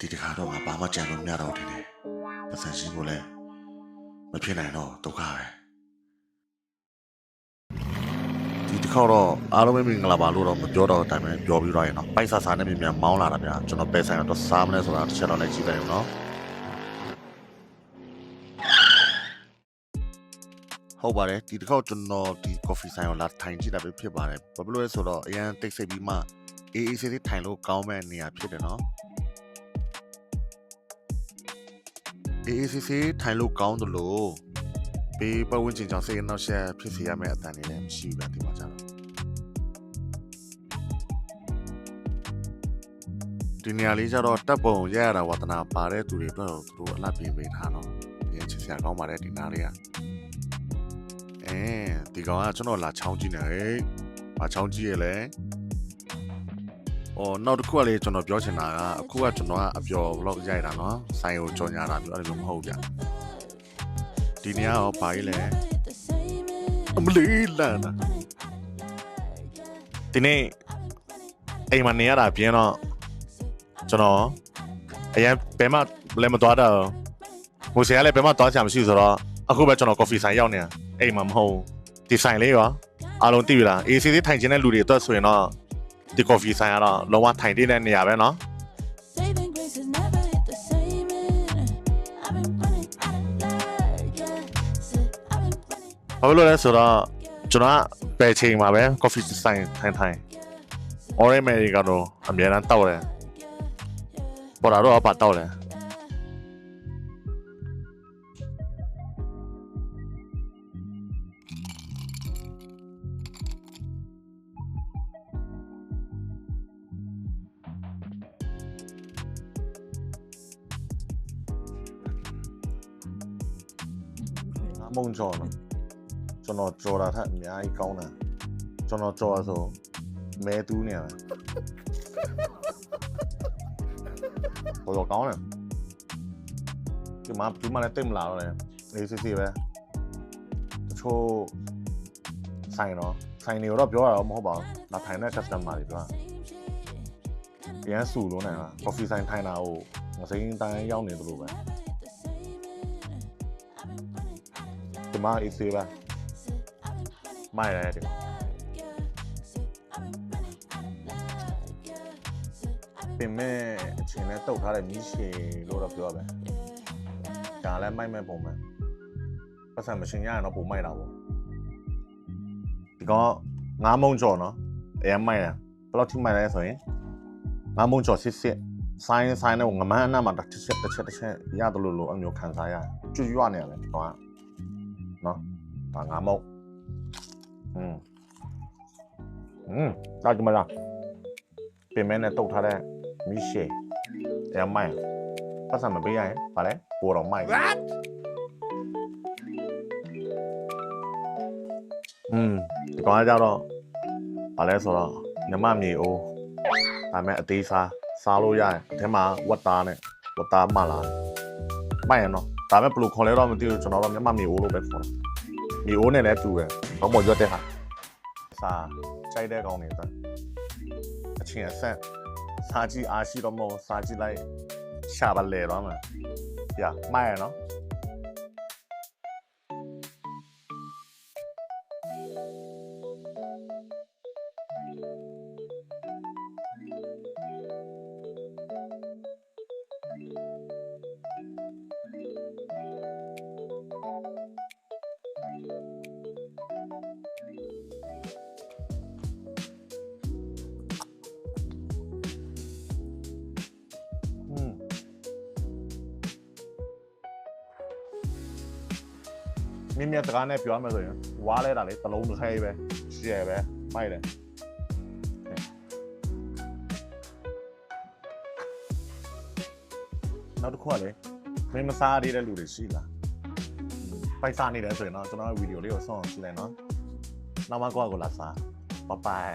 ဒီတခါတော့ငါဘာမှကြံလို့မရတော့တယ်နဲ့ပတ်စံရှိကိုလည်းမဖြစ်နိုင်တော့ဒုက္ခပဲဒီတစ်ခေါက်တော့အားလုံးပဲမင်္ဂလာပါလို့တော့မပြောတော့အတိုင်းပဲပြောပြီးတော့ရင်တော့ပိုက်ဆာဆာနဲ့မြန်မောင်းလာတာဗျာကျွန်တော်ပဲဆိုင်တော့စားမလဲဆိုတာတစ်ချက်တော့လည်းကြည့်လိုက်အောင်နော်ဟုတ်ပါတယ်ဒီတစ်ခေါက်ကျွန်တော်ဒီ coffee ဆိုင်ကိုလာထိုင်ကြည့်တာပဲဖြစ်ပါတယ်ဘာဖြစ်လို့လဲဆိုတော့အရင်တိတ်ဆိတ်ပြီးမှအေးအေးဆေးဆေးထိုင်လို့ကောင်းမဲ့နေရာဖြစ်တယ်နော်အေးအေးဆေးဆေးထိုင်လို့ကောင်းတယ်လို့ဘေးပတ်ဝန်းကျင်ကြောင့်စိတ်အနှောက်အယှက်ဖြစ်စေရမယ့်အတန်တွေလည်းမရှိဘူးဗျဒီမှာကျတော့ဒီနေရာလေးကျတော့တပ်ပုံရရတာဝါသနာပါတဲ့သူတွေအတွက်သူတို့အလှပြင်ပေးထားတော့ဒီချစ်စရာကောင်းပါတယ်ဒီနားလေးကဒီကောင်ကကျွန်တော်လာချောင်းကြည့်နေဟဲ့။ဘာချောင်းကြည့်ရလဲ။နောက်တစ်ခုကလေကျွန်တော်ပြောချင်တာကအခုကကျွန်တော်ကအပျော် vlog ရိုက်တာနော်။ဆိုင်ကိုကြော်ညာတာမျိုးအဲ့လိုမျိုးမဟုတ်ဗျ။ဒီနေ့ရောဘာကြီးလဲ။အမလေးလန်တာ။ဒီနေ့အိမ်မှာနေရတာပြင်းတော့ကျွန်တော်အရင်ဘယ်မှလည်းမသွားတော့ဟိုဆရာလည်းဘယ်မှသွားချင်မရှိဆိုတော့အခုပဲကျွန်တော် coffee ဆိုင်ရောက်နေတာအိမ်မှာမဟုတ်ဒီဆိုင်လေးရောအားလုံးသိပြီလားအေးဆေးဆေးထိုင်ခြင်းတဲ့လူတွေအတွက်ဆိုရင်တော့ဒီ coffee ဆိုင်ကတော့လုံးဝထိုင်တဲ့နေရာပဲเนาะဘာလို့လဲဆိုတော့ကျွန်တော်ကပဲချိန်မှာပဲ coffee ဆိုင်ထိုင် orange Mary ကတော့အများအားတောက်တယ်ပေါ်လာတော့အပါတောက်တယ်မုံကြော်နော်ကျွန်တော်ကြော်တာထက်အများကြီးကောင်းတယ်ကျွန်တော်ကြော်ဆိုမဲတူးနေရတယ်ဟိုတော့ကောင်းတယ်ဒီမှာလည်းတိတ်မလာတော့လေအေးစစ်စစ်ပဲတချို့ဆိုင်တွေတော့ပြောရတော့မဟုတ်ပါဘူးလာထိုင်တဲ့ customer တွေပြောရန်ဆူလို့နိုင်လား coffee ဆိုင်ထိုင်တာဟိုမစိမ်းတိုင်းရောက်နေသလိုပဲဒီမှာအေးစေးပါမိုက်ရတယ်ဒီပင်မဲ့အချိန်နဲ့တုတ်ထားတဲ့မီးရှည်လို့တော့ပြောတယ်ဒါလည်းမိုက်မဲ့ပုံမှန်ပတ်စံမရှင်ရရင်တော့ပုံမိုက်တာပေါ့ဒီကောင်ငါးမုံကျော်နော်အဲမိုက်တယ်ဘယ်လောက်ထိမိုက်လဲဆိုရင်ငါးမုံကျော်စစ်ဆိုင်းနဲ့ငမန်းအနားမှာတစ်ချက်ရတယ်လို့အမျိုးခံစားရတယ်ကျွတ်ရွနေရတယ်ဒီကောင်ကနော်ဒါငါမုံဒါကြမလားပင်မဲနဲ့တုတ်ထားတဲ့မီးရှည်အဲမိုက်ပတ်စံမပေးရရင်ဗာလဲပိုတော့မိုက်ဒီကောင်ကကြတော့ဗာလဲဆိုတော့ညမမြေအိုးဒါမဲ့အသေးစားလို့ရတယ်အထဲမှာဝတ်သားမှလာမိုက်ရနော်ဒါမဲ့ဘယ်လိုခေါ်လဲတော့မသိဘူးကျွန်တော်တော့ညမမြေအိုးလို့ပဲခေါ်တာမြေအိုးနဲ့လည်းတူတယ်ဘာမှရွတ်တဲ့ဟာစားကြိုက်တဲ့ကောင်တွေအတွက်အချင်းအဆက်စားကြည့်အားရှိတော့မဟုတ်စားကြည့်လိုက်ရှာပါလေတော့မှာပြမိုက်ရနော်မြတ်စကားနဲ့ပြောရမယ်ဆိုရင်ဝါလဲတာလေတလုံးတစ်ခဲပဲရှယ်ပဲမိုက်တယ်နောက်တစ်ခုကလေမင်းမစားရတဲ့လူတွေရှိလားပိုက်စားနေတယ်ဆိုရင်တော့ကျွန်တော်ဗီဒီယိုလေးကိုဆောင်းအောင်ကြည့်လိုက်နော်နောက်မှကိုယ့်ကိုလာစားဘိုင်